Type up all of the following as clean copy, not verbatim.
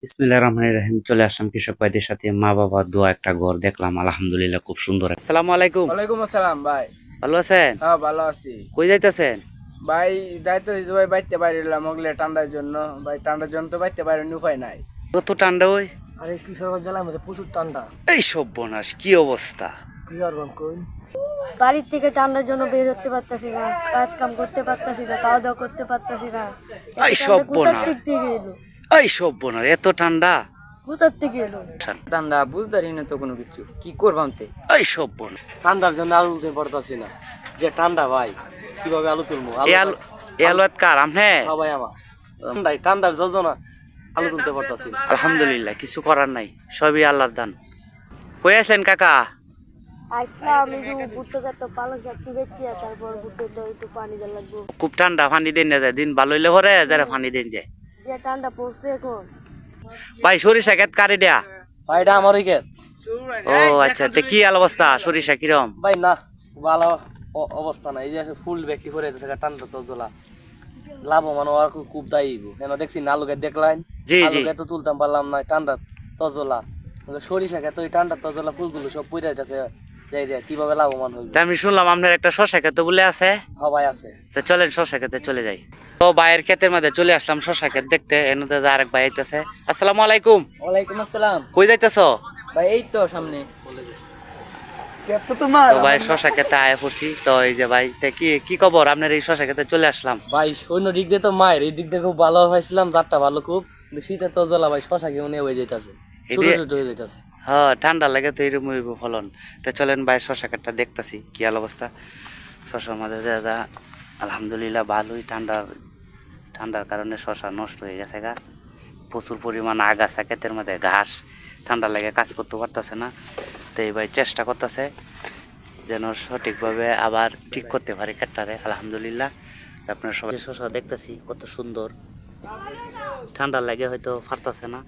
বিসমিল্লাহির রহমানির রহিম। চলে আসলাম কৃষক ভাইদের সাথে মা বাবা দোয়া একটা ঘর দেখলাম, আলহামদুলিল্লাহ খুব সুন্দর। আসসালামু আলাইকুম। ওয়ালাইকুম আসসালাম ভাই। ভালো আছেন? হ্যাঁ ভালো আছি কই যাইতেছেন? ভাই। যাইতেছি ভাই, বাইতে পারিলাম ওগুলো ঠান্ডার জন্য। ভাই ঠান্ডার জন্য তো বাইতে পারিনি, উপায় নাই। কত ঠান্ডা ওই! আরে কিশোরগঞ্জ জেলার মধ্যে প্রচুর ঠান্ডা। এই সর্বনাশ, কি অবস্থা! কি করবেন কই? বাড়ির থেকে ঠান্ডার জন্য বের হতে পারতাছি না, কাজ কাম করতে পারতাছি না, খাওয়া দাওয়া করতে পারতাছি না। এই এত ঠান্ডা কোথার সর্বনাশ, থেকে এলো? এই সর্বনাশ, এত ঠান্ডা! কোথার থেকে এলো? ঠান্ডা বুঝতে পারি না তো কোনো কিছু, কি করবাম তে। এই সর্বনাশ, ঠান্ডার জন্য আলু তুলতে পারতাছি না। যে ঠান্ডা ভাই, কিভাবে আলু তুলবো? এই আলু কার আমনে? সবাই আমার ঠান্ডায়, ঠান্ডার যোজনা আলু তুলতে পারতাছি না। আলহামদুলিল্লাহ, কিছু করার নাই, সবই আল্লাহর দান। কই আছেন কাকা? আজকে আমি যে ভুট্টো তো পালং শাক দিচ্ছি, তারপর ভুট্টো তো একটু পানি দেওয়া লাগবে। খুব ঠান্ডা, পানি দিন না যায়, দিন ভালো হইলে পরে যারা পানি দিন যায়। যে ঠান্ডা পড়ছে এখন। ভাই সরিষা ক্ষেত কারি দেয়া? ভাই এটা আমারই ক্ষেত। ও আচ্ছা, তো কি অবস্থা, সরিষা কিরম? ভাই না, ভালো অবস্থা না। এই যে ফুল ব্যক্তি করে ঠান্ডা তো জ্বলা লাভবান হওয়ার খুব দায়ী। কেন দেখছি না আলু গাছ দেখলাম, জি আলু জি। গাছ তো তুলতাম পারলাম না, ঠান্ডা তজলা। সরিষা গাছ ওই ঠান্ডা তজলা ফুলগুলো সব পড়ে যাচ্ছে, যাই রে কিভাবে লাভবান হইবে। তা আমি শুনলাম আপনার একটা শশা ক্ষেত বলে আছে, সবাই আছে। তো চলেন শশা ক্ষেতে চলে যাই। তো ভাইয়ের ক্ষেতের মধ্যে চলে আসলাম শশা ক্ষেত দেখতে, এনে আরেক ভাই আইতেছে। আসসালামু আলাইকুম। ওয়ালাইকুম আসসালাম। কই যাইতেছো? ভাই এই তো সামনে তো ভাই শশা ক্ষেতে আয়া পড়ছি। তো এই যে ভাই, তা কি কি খবর আপনার? এই শশা ক্ষেতে চলে আসলাম। ভাই, অন্য দিক দিয়ে তো মায়ের, এই দিক দিয়ে খুব ভালো পাইছিলাম, যাত্রা ভালো খুব। শীতে তো জ্বলা ভাই, শশা কেউ নিয়ে হয়ে যাইতেছে, ছোট ছোট হয়ে যাইতেছে। হ্যাঁ, ঠান্ডা লাগে তো এরকম হইব ফলন। তো চলেন ভাই শশা ক্ষেতটা দেখতেছি কি অবস্থা। শশার মধ্যে দাদা আলহামদুলিল্লাহ ভালোই, ঠান্ডার কারণে শশা নষ্ট হয়ে গেছে গা। প্রচুর পরিমাণ আগাছা ক্ষেতের মধ্যে, ঘাস, ঠান্ডা লাগে কাজ করতে পারতেছে না। তো এই ভাই চেষ্টা করতেছে যেন সঠিকভাবে আবার ঠিক করতে পারি ক্ষেতটারে। আলহামদুলিল্লাহ। আপনার সবাই শশা দেখতেছি কত সুন্দর। ঠান্ডা লাগে হয়তো পারতেছে না,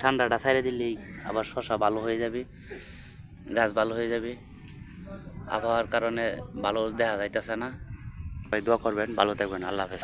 ঠান্ডাটা ছাইড়ে দিলেই আবার শশা ভালো হয়ে যাবে, গাছ ভালো হয়ে যাবে। আবহাওয়ার কারণে ভালো দেখা যাইতেছে না। ভাই দোয়া করবেন, ভালো থাকবেন, আল্লাহ হাফেজ।